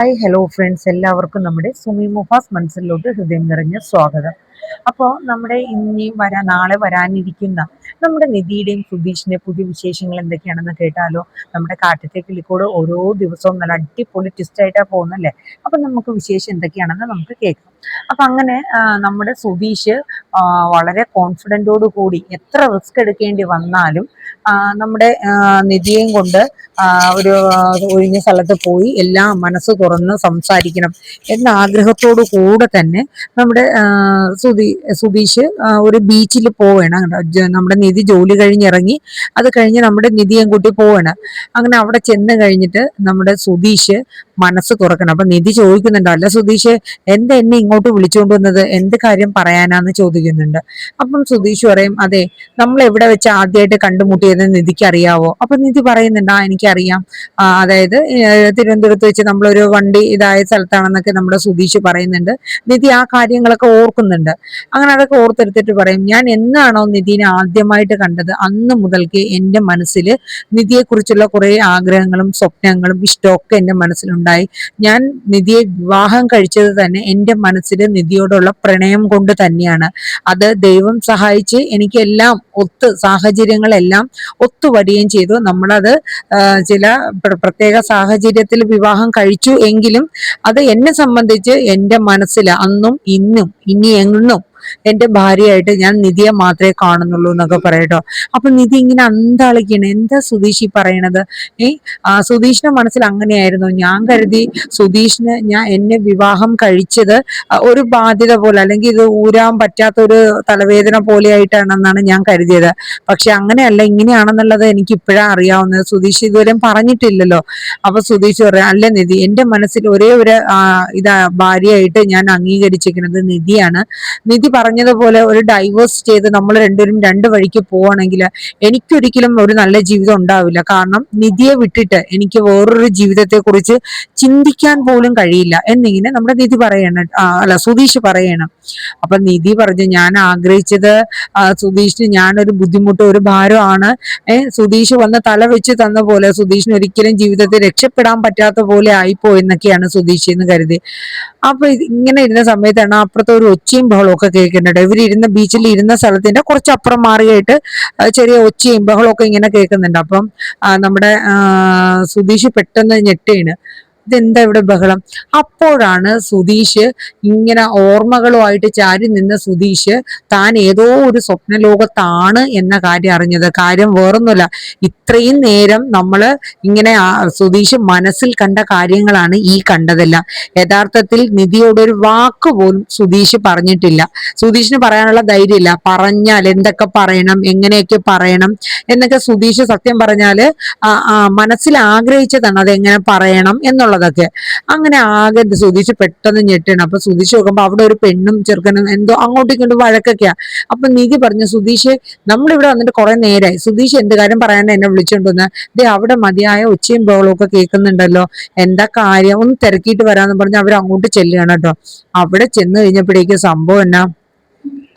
Hi hello friends, എല്ലാവർക്കും നമ്മുടെ സുമി മുഹാസ് മനസ്സിലോട്ട് ഹൃദയം നിറഞ്ഞ സ്വാഗതം. അപ്പോൾ നമ്മുടെ നാളെ വരാനിരിക്കുന്ന നമ്മുടെ നിധിയുടെയും സുധീഷിന്റെ പുതിയ വിശേഷങ്ങൾ എന്തൊക്കെയാണെന്ന് കേട്ടാലോ. നമ്മുടെ കാറ്റത്തെ കിളിക്കൂട് ഓരോ ദിവസവും നല്ല അടിപൊളി ട്വിസ്റ്റ് ആയിട്ടാ പോകുന്നല്ലേ. അപ്പൊ നമുക്ക് വിശേഷം എന്തൊക്കെയാണെന്ന് നമുക്ക് കേൾക്കാം. അപ്പൊ അങ്ങനെ നമ്മുടെ സുധീഷ് വളരെ കോൺഫിഡൻറ്റോട് കൂടി എത്ര റിസ്ക് എടുക്കേണ്ടി വന്നാലും നമ്മുടെ നിധിയെയും കൊണ്ട് ഒരു ഒഴിഞ്ഞ സ്ഥലത്ത് പോയി എല്ലാം മനസ്സ് തുറന്ന് സംസാരിക്കണം എന്ന ആഗ്രഹത്തോടു കൂടെ തന്നെ നമ്മുടെ സുധീഷ് ഒരു ബീച്ചിൽ പോവുകയാണ്. നമ്മുടെ നിധി ജോലി കഴിഞ്ഞിറങ്ങി, അത് കഴിഞ്ഞ് നമ്മുടെ നിധിയും കൂട്ടി പോവാണ്. അങ്ങനെ അവിടെ ചെന്ന് കഴിഞ്ഞിട്ട് നമ്മുടെ സുധീഷ് മനസ്സ് തുറക്കണം. അപ്പൊ നിധി ചോദിക്കുന്നുണ്ട്, അല്ല സുധീഷ്, എന്താ എന്നെ ഇങ്ങോട്ട് വിളിച്ചുകൊണ്ട് വന്നത്, എന്ത് കാര്യം പറയാനാന്ന് ചോദിക്കുന്നുണ്ട്. അപ്പം സുധീഷ് പറയും, അതെ, നമ്മൾ എവിടെ വെച്ച് ആദ്യമായിട്ട് കണ്ടുമുട്ടിയത് നിധിക്ക് അറിയാവോ? അപ്പൊ നിധി പറയുന്നുണ്ട്, എനിക്കറിയാം. അതായത് തിരുവനന്തപുരത്ത് വെച്ച് നമ്മളൊരു വണ്ടി ഇതായ സ്ഥലത്താണെന്നൊക്കെ നമ്മുടെ സുധീഷ് പറയുന്നുണ്ട്. നിധി ആ കാര്യങ്ങളൊക്കെ ഓർക്കുന്നുണ്ട്. അങ്ങനെ അതൊക്കെ ഓർത്തെടുത്തിട്ട് പറയും, ഞാൻ എന്നാണോ നിധിനെ ആദ്യമായിട്ട് കണ്ടത് അന്ന് മുതൽക്ക് എൻ്റെ മനസ്സിൽ നിധിയെ കുറിച്ചുള്ള കുറെ ആഗ്രഹങ്ങളും സ്വപ്നങ്ങളും ഇഷ്ടമൊക്കെ എൻ്റെ മനസ്സിലുണ്ടായി. ഞാൻ നിധിയെ വിവാഹം കഴിച്ചത് തന്നെ എൻ്റെ മനസ്സിൽ നിധിയോടുള്ള പ്രണയം കൊണ്ട് തന്നെയാണ്. അത് ദൈവം സഹായിച്ച് എനിക്കെല്ലാം സാഹചര്യങ്ങളെല്ലാം ഒത്തുവരികയും ചെയ്തു. നമ്മളത് ചില പ്രത്യേക സാഹചര്യത്തിൽ വിവാഹം കഴിച്ചു എങ്കിലും അത് എന്നെ സംബന്ധിച്ച് എൻ്റെ മനസ്സിൽ അന്നും ഇന്നും ഇനി എന്നും എൻ്റെ ഭാര്യയായിട്ട് ഞാൻ നിധിയെ മാത്രമേ കാണുന്നുള്ളൂ എന്നൊക്കെ പറയട്ടോ. അപ്പൊ നിധി ഇങ്ങനെ അന്താളിക്കാണ്, എന്താ സുധീഷ് പറയണത്? സുധീഷിന്റെ മനസ്സിൽ അങ്ങനെയായിരുന്നു. ഞാൻ കരുതി എന്നെ വിവാഹം കഴിച്ചത് ഒരു ബാധ്യത പോലെ, അല്ലെങ്കിൽ ഇത് ഊരാൻ പറ്റാത്ത ഒരു തലവേദന പോലെ ആയിട്ടാണെന്നാണ് ഞാൻ കരുതിയത്. പക്ഷെ അങ്ങനെയല്ല, ഇങ്ങനെയാണെന്നുള്ളത് എനിക്ക് ഇപ്പോഴാണ് അറിയാവുന്നത്. സുധീഷ് ഇതുവരെ പറഞ്ഞിട്ടില്ലല്ലോ. അപ്പൊ സുധീഷ് പറയാം, അല്ല നിധി, എന്റെ മനസ്സിൽ ഒരേ ഒരു ഭാര്യയായിട്ട് ഞാൻ അംഗീകരിച്ചിരിക്കുന്നത് നിധിയാണ്. നിധി പറഞ്ഞതുപോലെ ഒരു ഡൈവേഴ്സ് ചെയ്ത് നമ്മൾ രണ്ടുപേരും രണ്ട് വഴിക്ക് പോവാണെങ്കിൽ എനിക്കൊരിക്കലും ഒരു നല്ല ജീവിതം ഉണ്ടാവില്ല. കാരണം നിധിയെ വിട്ടിട്ട് എനിക്ക് വേറൊരു ജീവിതത്തെ കുറിച്ച് ചിന്തിക്കാൻ പോലും കഴിയില്ല എന്നിങ്ങനെ നമ്മുടെ നിധി പറയണം, അല്ല സുധീഷ് പറയണം. അപ്പൊ നിധി പറഞ്ഞു, ഞാൻ ആഗ്രഹിച്ചത് സുധീഷിന് ഞാനൊരു ബുദ്ധിമുട്ട് ഒരു ഭാരമാണ്. സുധീഷ് വന്ന് തല വെച്ച് തന്ന പോലെ സുധീഷിന് ഒരിക്കലും ജീവിതത്തിൽ രക്ഷപ്പെടാൻ പറ്റാത്ത പോലെ ആയിപ്പോ എന്നൊക്കെയാണ് സുധീഷ് എന്ന് കരുതി. അപ്പൊ ഇങ്ങനെ ഇരുന്ന സമയത്താണ് അപ്പുറത്തെ ഒരു ഒച്ചയും ബഹളവും ഒക്കെ കേൾക്കുന്നുണ്ട്. ഇവരിരുന്ന ബീച്ചിൽ ഇരുന്ന സ്ഥലത്തിന്റെ കുറച്ചപ്പുറം മാറിയായിട്ട് ചെറിയ ഒച്ചയും ബഹളവും ഒക്കെ ഇങ്ങനെ കേൾക്കുന്നുണ്ട്. അപ്പം നമ്മുടെ സുധീഷ് പെട്ടെന്ന് ഞെട്ടിയാണ്, ഇതെന്താ ഇവിടെ ബഹളം? അപ്പോഴാണ് സുധീഷ് ഇങ്ങനെ ഓർമ്മകളുമായിട്ട് ചാരി നിന്ന സുധീഷ് താൻ ഏതോ ഒരു സ്വപ്ന ലോകത്താണ് എന്ന കാര്യം അറിഞ്ഞത്. കാര്യം വേറൊന്നുമല്ല, ഇത്രയും നേരം നമ്മള് ഇങ്ങനെ സുധീഷ് മനസ്സിൽ കണ്ട കാര്യങ്ങളാണ് ഈ കണ്ടതെല്ലാം. യഥാർത്ഥത്തിൽ നിധിയോട് ഒരു വാക്ക് പോലും സുധീഷ് പറഞ്ഞിട്ടില്ല. സുധീഷിന് പറയാനുള്ള ധൈര്യമില്ല. പറഞ്ഞാൽ എന്തൊക്കെ പറയണം, എങ്ങനെയൊക്കെ പറയണം എന്നൊക്കെ സുധീഷ് സത്യം പറഞ്ഞാല് മനസ്സിൽ ആഗ്രഹിച്ചതാണ്, അതെങ്ങനെ പറയണം എന്നുള്ളതൊക്കെ. അങ്ങനെ ആകെ സുധീഷ് പെട്ടെന്ന് ഞെട്ടണം. അപ്പൊ സുധീഷ് നോക്കുമ്പോ അവിടെ ഒരു പെണ്ണും ചെറുക്കനും എന്തോ അങ്ങോട്ടും ഇങ്ങോട്ടും വഴക്കൊക്കെയാ. അപ്പൊ നിധി പറഞ്ഞു, സുധീഷ്, നമ്മളിവിടെ വന്നിട്ട് കുറെ നേരമായി, സുധീഷ് എന്ത് കാര്യം പറയാനാണ് എന്നെ വിളിച്ചോണ്ടുവന്ന്? ദേ അവിടെ മതിയായ ഒച്ചയും ബഹളവും ഒക്കെ കേൾക്കുന്നുണ്ടല്ലോ, എന്താ കാര്യം, ഒന്ന് തിരക്കിയിട്ട് വരാന്ന് പറഞ്ഞ് അവർ അങ്ങോട്ട് ചെല്ലുകയാണ് കേട്ടോ. അവിടെ ചെന്ന് കഴിഞ്ഞപ്പോഴേക്കും സംഭവം എന്നാ,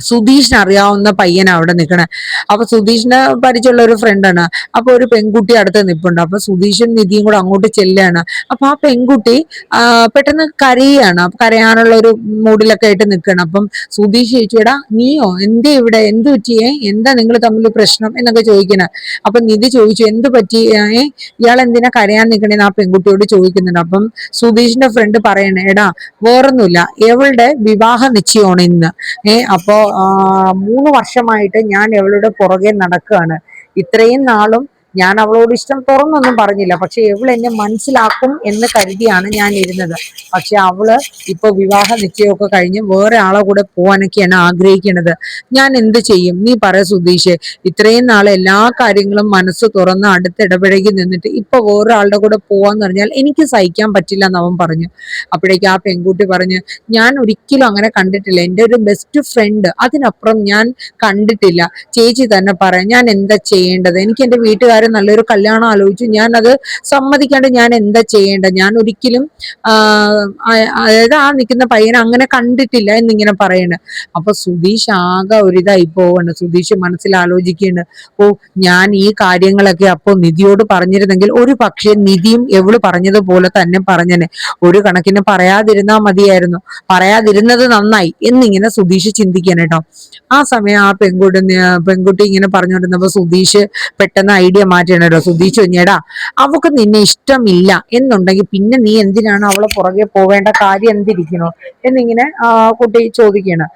സുധീഷിന് അറിയാവുന്ന പയ്യനാ അവിടെ നിൽക്കണേ. അപ്പൊ സുധീഷിന് പരിചയമുള്ള ഒരു ഫ്രണ്ടാണ്. അപ്പൊ ഒരു പെൺകുട്ടി അടുത്ത് നിൽപ്പുണ്ട്. അപ്പൊ സുധീഷും നിധിയും കൂടെ അങ്ങോട്ട് ചെല്ലുകയാണ്. അപ്പൊ ആ പെൺകുട്ടി പെട്ടെന്ന് കരയാണ്. കരയാനുള്ള ഒരു മൂഡിലൊക്കെ ആയിട്ട് നിൽക്കണം. അപ്പം സുധീഷ് ചോദിച്ചു, എടാ നീയോ, എന്തേ ഇവിടെ, എന്ത് പറ്റിയേ, എന്താ നിങ്ങൾ തമ്മിൽ പ്രശ്നം എന്നൊക്കെ ചോദിക്കണേ. അപ്പൊ നിധി ചോദിച്ചു, എന്ത് പറ്റി, ഇയാൾ എന്തിനാ കരയാൻ നിൽക്കണേന്ന് ആ പെൺകുട്ടിയോട് ചോദിക്കുന്നുണ്ട്. അപ്പം സുധീഷിന്റെ ഫ്രണ്ട് പറയണേ, എടാ വേറൊന്നുമില്ല, എവളുടെ വിവാഹ നിശ്ചയമാണ് ഇന്ന്. അപ്പോ 3 വർഷമായിട്ട് ഞാൻ അവളുടെ പുറകെ നടക്കുകയാണ്. ഇത്രയും നാളും ഞാൻ അവളോട് ഇഷ്ടം തുറന്നൊന്നും പറഞ്ഞില്ല. പക്ഷെ ഇവൾ എന്നെ മനസ്സിലാക്കും എന്ന് കരുതിയാണ് ഞാൻ ഇരുന്നത്. പക്ഷെ അവള് ഇപ്പൊ വിവാഹ നിശ്ചയമൊക്കെ കഴിഞ്ഞ് വേറെ ആളെ കൂടെ പോവാനൊക്കെയാണ് ആഗ്രഹിക്കുന്നത്. ഞാൻ എന്ത് ചെയ്യും, നീ പറ സുധീഷ്. ഇത്രയും നാളെ എല്ലാ കാര്യങ്ങളും മനസ്സ് തുറന്ന് അടുത്തിടപഴകി നിന്നിട്ട് ഇപ്പൊ വേറൊരാളുടെ കൂടെ പോവാന്ന് പറഞ്ഞാൽ എനിക്ക് സഹിക്കാൻ പറ്റില്ല എന്ന് അവൻ പറഞ്ഞു. അപ്പോഴേക്ക് ആ പെൺകുട്ടി പറഞ്ഞു, ഞാൻ ഒരിക്കലും അങ്ങനെ കണ്ടിട്ടില്ല. എൻ്റെ ഒരു ബെസ്റ്റ് ഫ്രണ്ട്, അതിനപ്പുറം ഞാൻ കണ്ടിട്ടില്ല. ചേച്ചി തന്നെ പറയാം, ഞാൻ എന്താ ചെയ്യേണ്ടത്? എനിക്ക് എൻ്റെ വീട്ടുകാരെ വീട്ടുകാരെ നല്ലൊരു കല്യാണം ആലോചിച്ചു, ഞാൻ അത് സമ്മതിക്കാണ്ട് ഞാൻ എന്താ ചെയ്യേണ്ടത്? ഞാൻ ഒരിക്കലും അതായത് ആ നിൽക്കുന്ന പയ്യനെ അങ്ങനെ കണ്ടിട്ടില്ല എന്നിങ്ങനെ പറയണ്. അപ്പൊ സുധീഷ് ആകെ ഒരിതായി പോവാണ്. സുധീഷ് മനസ്സിൽ ആലോചിക്കുകയാണ്, ഓ, ഞാൻ ഈ കാര്യങ്ങളൊക്കെ അപ്പൊ നിധിയോട് പറഞ്ഞിരുന്നെങ്കിൽ ഒരു പക്ഷേ നിധിയും എവള് പറഞ്ഞതുപോലെ തന്നെ പറഞ്ഞനെ, ഒരു കണക്കിന് പറയാതിരുന്നാ മതിയായിരുന്നു, പറയാതിരുന്നത് നന്നായി എന്നിങ്ങനെ സുധീഷ് ചിന്തിക്കാൻ കേട്ടോ. ആ സമയം ആ പെൺകുട്ടി ഇങ്ങനെ പറഞ്ഞുകൊണ്ടിരുന്നപ്പോ സുധീഷ് പെട്ടെന്ന് ഐഡിയ മാറ്റണം കേട്ടോ. സുധീഷ് കുഞ്ഞേടാ, അവക്ക് നിന്നെ ഇഷ്ടമില്ല എന്നുണ്ടെങ്കിൽ പിന്നെ നീ എന്തിനാണ് അവളെ പുറകെ പോവേണ്ട കാര്യം എന്തിരിക്കണോ എന്നിങ്ങനെ കുട്ടി ചോദിക്കണം.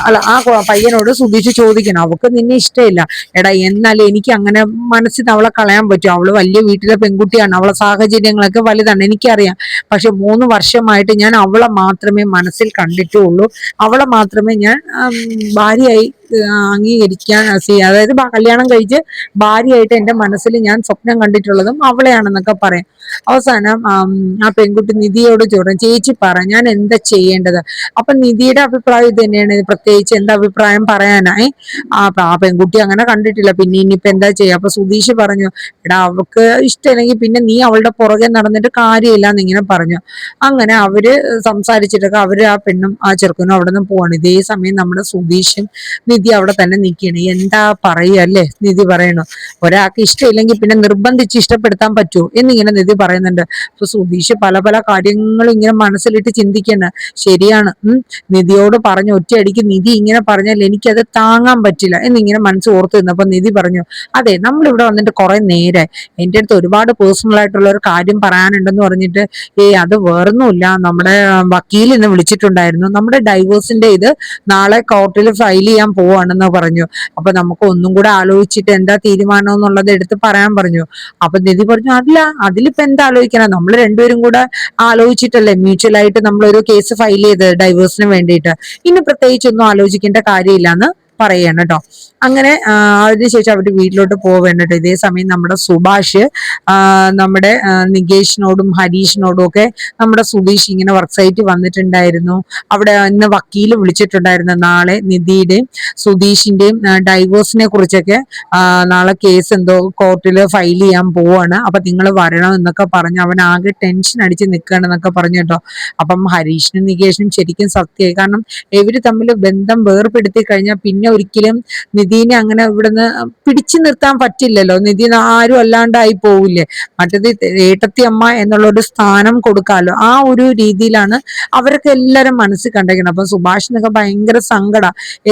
അല്ല, ആ പയ്യനോട് സുധീഷ് ചോദിക്കണം, അവക്ക് നിന്നെ ഇഷ്ടമില്ല, എടാ എന്നാലും എനിക്ക് അങ്ങനെ മനസ്സിൽ അവളെ കളയാൻ പറ്റും, അവള് വലിയ വീട്ടിലെ പെൺകുട്ടിയാണ്, അവളെ സാഹചര്യങ്ങളൊക്കെ വലുതാണ് എനിക്കറിയാം. പക്ഷെ 3 വർഷമായിട്ട് ഞാൻ അവളെ മാത്രമേ മനസ്സിൽ കണ്ടിട്ടുള്ളൂ, അവളെ മാത്രമേ ഞാൻ ഭാര്യയായി അംഗീകരിക്കാൻ, അതായത് കല്യാണം കഴിച്ച് ഭാര്യയായിട്ട് എന്റെ മനസ്സിൽ ഞാൻ സ്വപ്നം കണ്ടിട്ടുള്ളതും അവളെയാണെന്നൊക്കെ പറയാം. അവസാനം ആ പെൺകുട്ടി നിധിയോട് ചോദിക്കും, ചേച്ചി പറ, ഞാൻ എന്താ ചെയ്യേണ്ടത്? അപ്പൊ നിധിയുടെ അഭിപ്രായം ഇത് തന്നെയാണ്, പ്രത്യേകിച്ച് എന്താ അഭിപ്രായം പറയാനായി. ആ പെൺകുട്ടി അങ്ങനെ കണ്ടിട്ടില്ല, പിന്നെ ഇനിയിപ്പോ എന്താ ചെയ്യാ? അപ്പൊ സുധീഷ് പറഞ്ഞു, എടാ അവക്ക് ഇഷ്ടമില്ലെങ്കിൽ പിന്നെ നീ അവളുടെ പുറകെ നടന്നിട്ട് കാര്യമില്ല എന്നിങ്ങനെ പറഞ്ഞു. അങ്ങനെ അവര് സംസാരിച്ചിട്ടൊക്കെ അവര് ആ പെണ്ണും ആ ചെറുക്കനും അവിടെ നിന്ന് പോവാണ്. ഇതേ സമയം നമ്മുടെ സുധീഷും നിധി അവിടെ തന്നെ നിൽക്കുകയാണ്. എന്താ പറയുക അല്ലേ? നിധി പറയണു, ഒരാൾക്ക് ഇഷ്ടമില്ലെങ്കിൽ പിന്നെ നിർബന്ധിച്ച് ഇഷ്ടപ്പെടുത്താൻ പറ്റുമോ എന്നിങ്ങനെ നിധി പറയുന്നുണ്ട്. അപ്പൊ സുധീഷ് പല പല കാര്യങ്ങളും ഇങ്ങനെ മനസ്സിലിട്ട് ചിന്തിക്കണ. ശരിയാണ്, നിധിയോട് പറഞ്ഞു ഒറ്റയടിക്ക് നിധി ഇങ്ങനെ പറഞ്ഞാൽ എനിക്കത് താങ്ങാൻ പറ്റില്ല എന്നിങ്ങനെ മനസ്സ് ഓർത്ത് നിന്നപ്പോ നിധി പറഞ്ഞു, അതെ, നമ്മളിവിടെ വന്നിട്ട് കുറെ നേരെ എന്റെ അടുത്ത് ഒരുപാട് പേഴ്സണൽ ആയിട്ടുള്ള ഒരു കാര്യം പറയാനുണ്ടെന്ന് പറഞ്ഞിട്ട്, അത് വേറൊന്നുമില്ല, നമ്മുടെ വക്കീൽ ഇന്ന് വിളിച്ചിട്ടുണ്ടായിരുന്നു, നമ്മുടെ ഡൈവേഴ്സിന്റെ ഇത് നാളെ കോർട്ടിൽ ഫയൽ ചെയ്യാൻ പോവാണെന്ന് പറഞ്ഞു. അപ്പൊ നമുക്ക് ഒന്നും കൂടെ ആലോചിച്ചിട്ട് എന്താ തീരുമാനം എന്നുള്ളത് എടുത്ത് പറയാൻ പറഞ്ഞു. അപ്പൊ നിധി പറഞ്ഞു, അല്ല, അതിലിപ്പോ എന്താ ആലോചിക്കണം, നമ്മൾ രണ്ടുപേരും കൂടെ ആലോചിച്ചിട്ടല്ലേ മ്യൂച്വൽ ആയിട്ട് നമ്മളൊരു കേസ് ഫയൽ ചെയ്ത് ഡൈവേഴ്സിന് വേണ്ടിയിട്ട്, ഇനി പ്രത്യേകിച്ചൊന്നും ആലോചിക്കേണ്ട കാര്യമില്ലാന്ന് പറയാണ് കേട്ടോ. അങ്ങനെ അതിനുശേഷം അവര് വീട്ടിലോട്ട് പോവേണ്ടിട്ട്. ഇതേ സമയം നമ്മുടെ സുഭാഷ് നമ്മുടെ നികേഷിനോടും ഹരീഷിനോടും ഒക്കെ നമ്മുടെ സുധീഷ് ഇങ്ങനെ വർക്ക് സൈറ്റിൽ വന്നിട്ടുണ്ടായിരുന്നു. അവിടെ ഇന്ന് വക്കീല് വിളിച്ചിട്ടുണ്ടായിരുന്നു, നാളെ നിധിയുടെയും സുധീഷിന്റെയും ഡൈവോഴ്സിനെ കുറിച്ചൊക്കെ നാളെ കേസ് എന്തോ കോർട്ടിൽ ഫയൽ ചെയ്യാൻ പോവാണ്, അപ്പൊ നിങ്ങൾ വരണം എന്നൊക്കെ പറഞ്ഞു. അവൻ ആകെ ടെൻഷൻ അടിച്ച് നിൽക്കുകയാണെന്നൊക്കെ പറഞ്ഞു കേട്ടോ. അപ്പം ഹരീഷിനും നികേഷിനും ശരിക്കും സത്യമായി, കാരണം ഇവര് തമ്മിൽ ബന്ധം വേർപെടുത്തി കഴിഞ്ഞാൽ പിന്നെ ഒരിക്കലും നിധീനെ അങ്ങനെ ഇവിടുന്ന് പിടിച്ചു നിർത്താൻ പറ്റില്ലല്ലോ, നിധി ആരും അല്ലാണ്ടായി പോവില്ലേ, മറ്റത് ഏട്ടത്തി അമ്മ എന്നുള്ള ഒരു സ്ഥാനം കൊടുക്കാലോ, ആ ഒരു രീതിയിലാണ് അവരൊക്കെ എല്ലാരും മനസ്സിൽ കണ്ടേക്കണം. അപ്പൊ സുഭാഷിനൊക്കെ ഭയങ്കര സങ്കട,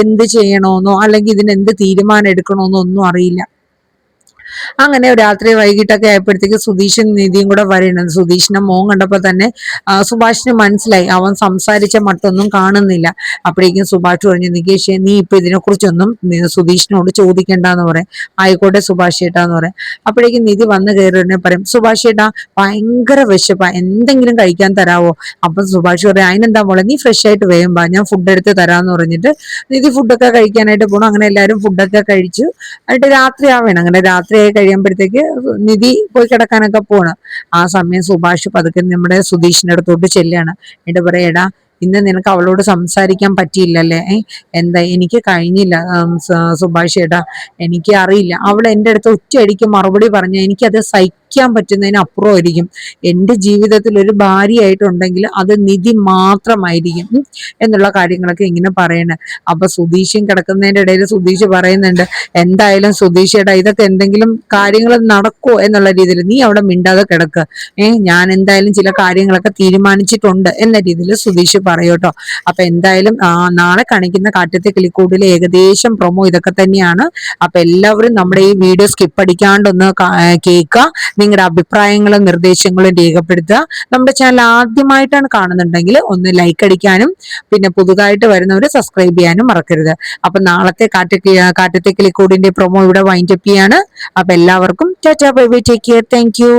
എന്ത് ചെയ്യണോന്നോ അല്ലെങ്കിൽ ഇതിന് എന്ത് തീരുമാനം എടുക്കണോന്നോ ഒന്നും അറിയില്ല. അങ്ങനെ രാത്രി വൈകിട്ടൊക്കെ ആയപ്പോഴത്തേക്ക് സുധീഷും നിധിയും കൂടെ പറയുന്നത്. സുധീഷിന്റെ മോൻ കണ്ടപ്പോ തന്നെ സുഭാഷിന് മനസ്സിലായി, അവൻ സംസാരിച്ച മട്ടൊന്നും കാണുന്നില്ല. അപ്പോഴേക്കും സുഭാഷ് പറഞ്ഞു, നികേഷ്, നീ ഇപ്പൊ ഇതിനെക്കുറിച്ചൊന്നും സുധീഷിനോട് ചോദിക്കണ്ടെന്ന് പറയാം. ആയിക്കോട്ടെ സുഭാഷ് ഏട്ടാന്ന് പറയാം. അപ്പോഴേക്കും നിധി വന്ന് കയറി പറയും, സുഭാഷ് ഏട്ടാ ഭയങ്കര വിശപ്പ, എന്തെങ്കിലും കഴിക്കാൻ തരാവോ? അപ്പൊ സുഭാഷ് പറയാം, അതിനെന്താ മോളെ, നീ ഫ്രഷ് ആയിട്ട് വേഗം ഞാൻ ഫുഡ് എടുത്ത് തരാന്ന് പറഞ്ഞിട്ട് നിധി ഫുഡൊക്കെ കഴിക്കാനായിട്ട് പോകണം. അങ്ങനെ എല്ലാവരും ഫുഡൊക്കെ കഴിച്ചു. എന്നിട്ട് രാത്രി ആവേണം. അങ്ങനെ രാത്രിയായി കഴിയുമ്പോഴത്തേക്ക് നിധി പോയി കിടക്കാനൊക്കെ പോണ്. ആ സമയം സുഭാഷ് പതുക്കെ നമ്മുടെ സുധീഷിന്റെ അടുത്തോട്ട് ചെല്ലാണ്. എന്നിട്ട് പറയാ, എടാ, ഇന്ന് നിനക്ക് അവളോട് സംസാരിക്കാൻ പറ്റിയില്ലല്ലേ? എന്താ? എനിക്ക് കഴിഞ്ഞില്ല സുഭാഷ് ഏട്ടാ, എനിക്ക് അറിയില്ല, അവൾ എൻ്റെ അടുത്ത് ഒറ്റയടിക്ക് മറുപടി പറഞ്ഞ എനിക്കത് സഹിക്കാൻ പറ്റുന്നതിന് അപ്പുറമായിരിക്കും. എൻ്റെ ജീവിതത്തിൽ ഒരു ഭാര്യയായിട്ടുണ്ടെങ്കിൽ അത് നിധി മാത്രമായിരിക്കും എന്നുള്ള കാര്യങ്ങളൊക്കെ ഇങ്ങനെ പറയണേ. അപ്പൊ സുധീഷും കിടക്കുന്നതിന്റെ ഇടയിൽ സുധീഷ് പറയുന്നുണ്ട്, എന്തായാലും സുധീഷേട്ടാ, ഇതൊക്കെ എന്തെങ്കിലും കാര്യങ്ങൾ നടക്കുമോ എന്നുള്ള രീതിയിൽ നീ അവിടെ മിണ്ടാതെ കിടക്കുക, ഞാൻ എന്തായാലും ചില കാര്യങ്ങളൊക്കെ തീരുമാനിച്ചിട്ടുണ്ട് എന്ന രീതിയിൽ സുധീഷ് പറയൂട്ടോ. അപ്പൊ എന്തായാലും നാളെ കാണിക്കുന്ന കാറ്റത്തെ കിളിക്കൂടിലെ ഏകദേശം പ്രൊമോ ഇതൊക്കെ തന്നെയാണ്. അപ്പൊ എല്ലാവരും നമ്മുടെ ഈ വീഡിയോ സ്കിപ്പ് അടിക്കാണ്ടൊന്ന് കേൾക്കുക, നിങ്ങളുടെ അഭിപ്രായങ്ങളും നിർദ്ദേശങ്ങളും രേഖപ്പെടുത്തുക. നമ്മുടെ ചാനൽ ആദ്യമായിട്ടാണ് കാണുന്നുണ്ടെങ്കിൽ ഒന്ന് ലൈക്ക് അടിക്കാനും പിന്നെ പുതുതായിട്ട് വരുന്നവർ സബ്സ്ക്രൈബ് ചെയ്യാനും മറക്കരുത്. അപ്പൊ നാളത്തെ കാറ്റത്തെ കിളിക്കൂടിന്റെ പ്രൊമോ ഇവിടെ വൈൻഡപ്പ് ചെയ്യാണ്. അപ്പൊ എല്ലാവർക്കും Tata, bye bye, take care, thank you.